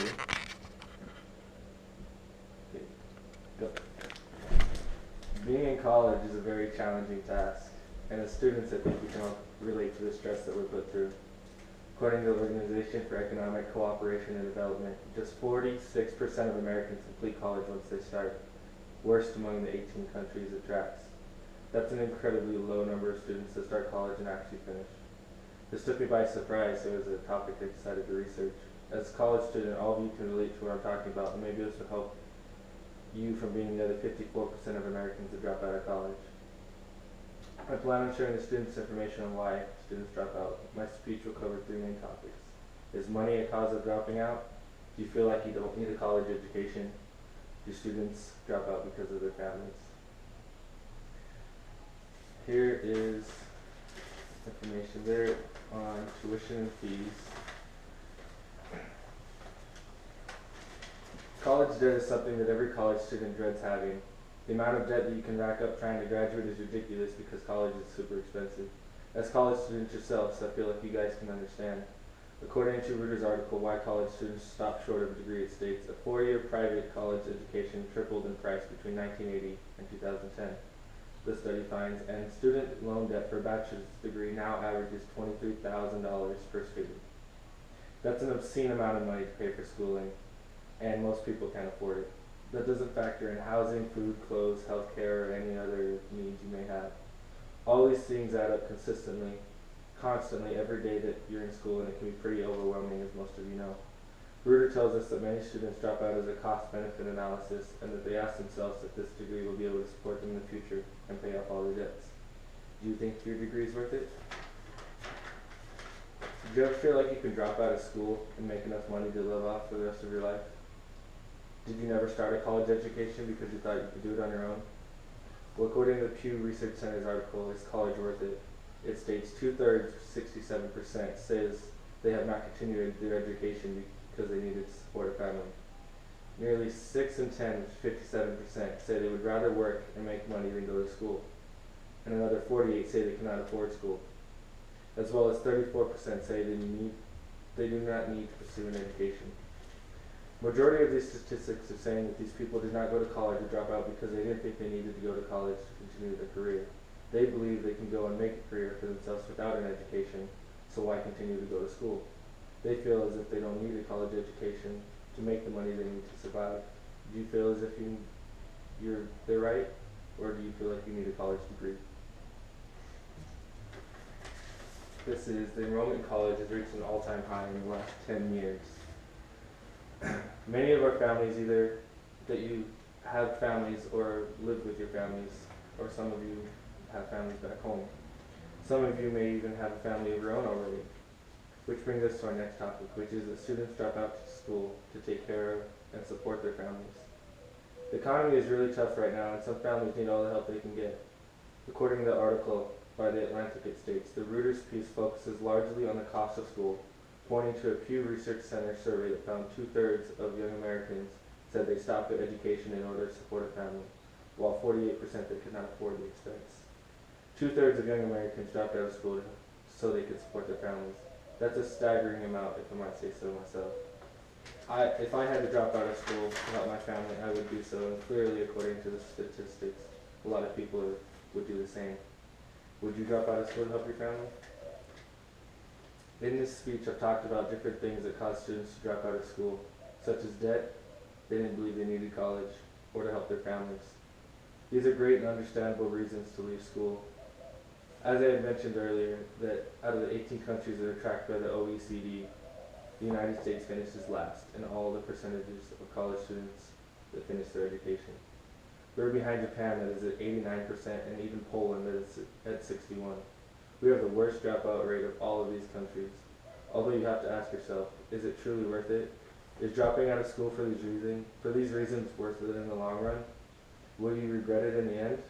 you. Okay, go. Being in college is a very challenging task, and as students I think we can all relate to the stress that we're put through. According to the Organization for Economic Cooperation and Development, just 46% of Americans complete college once they start, worst among the 18 countries it tracks. That's an incredibly low number of students that start college and actually finish. This took me by surprise, so it was a topic I decided to research. As a college student, all of you can relate to what I'm talking about, and maybe this will help you from being the other 54% of Americans that drop out of college. I plan on sharing the students' information on why students drop out. My speech will cover three main topics. Is money a cause of dropping out? Do you feel like you don't need a college education? Do students drop out because of their families? Here is information there on tuition and fees. College debt is something that every college student dreads having. The amount of debt that you can rack up trying to graduate is ridiculous because college is super expensive. As college students yourselves, I feel like you guys can understand. According to Reuters article, Why College Students Stop Short of a Degree, it states, a four-year private college education tripled in price between 1980 and 2010. The study finds, and student loan debt for a bachelor's degree now averages $23,000 per student. That's an obscene amount of money to pay for schooling, and most people can't afford it. That doesn't factor in housing, food, clothes, healthcare, or any other needs you may have. All these things add up consistently, constantly, every day that you're in school, and it can be pretty overwhelming, as most of you know. Reuters tells us that many students drop out as a cost-benefit analysis, and that they ask themselves if this degree will be able to support them in the future and pay off all their debts. Do you think your degree is worth it? Do you ever feel like you can drop out of school and make enough money to live off for the rest of your life? Did you never start a college education because you thought you could do it on your own? Well, according to the Pew Research Center's article, Is College Worth It? It states 2/3, 67%, says they have not continued their education because they needed to support a family. Nearly 6 in 10, 57%, say they would rather work and make money than go to school. And another 48 say they cannot afford school. As well as 34% say they do not need to pursue an education. Majority of these statistics are saying that these people did not go to college or drop out because they didn't think they needed to go to college to continue their career. They believe they can go and make a career for themselves without an education, so why continue to go to school? They feel as if they don't need a college education to make the money they need to survive. Do you feel as if they're right, or do you feel like you need a college degree? This is, the enrollment in college has reached an all-time high in the last 10 years. Many of our families, either that you have families or live with your families, or some of you have families back home. Some of you may even have a family of your own already. Which brings us to our next topic, which is that students drop out to school to take care of and support their families. The economy is really tough right now, and some families need all the help they can get. According to the article by The Atlantic, it states, the Reuters piece focuses largely on the cost of school, pointing to a Pew Research Center survey that found 2/3 of young Americans said they stopped their education in order to support a family, while 48% they could not afford the expense. 2/3 of young Americans dropped out of school so they could support their families. That's a staggering amount, if I might say so myself. If I had to drop out of school to help my family, I would do so, and clearly, according to the statistics, a lot of people would do the same. Would you drop out of school to help your family? In this speech, I've talked about different things that cause students to drop out of school, such as debt, they didn't believe they needed college, or to help their families. These are great and understandable reasons to leave school. As I had mentioned earlier, that out of the 18 countries that are tracked by the OECD, the United States finishes last in all the percentages of college students that finish their education. We're behind Japan, that is at 89%, and even Poland, that is at 61%. We have the worst dropout rate of all of these countries. Although you have to ask yourself, is it truly worth it? Is dropping out of school for these reasons worth it in the long run? Will you regret it in the end?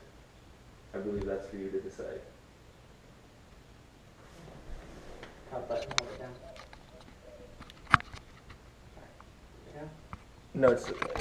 I believe that's for you to decide. Top button, hold it down. Down? No, it's okay.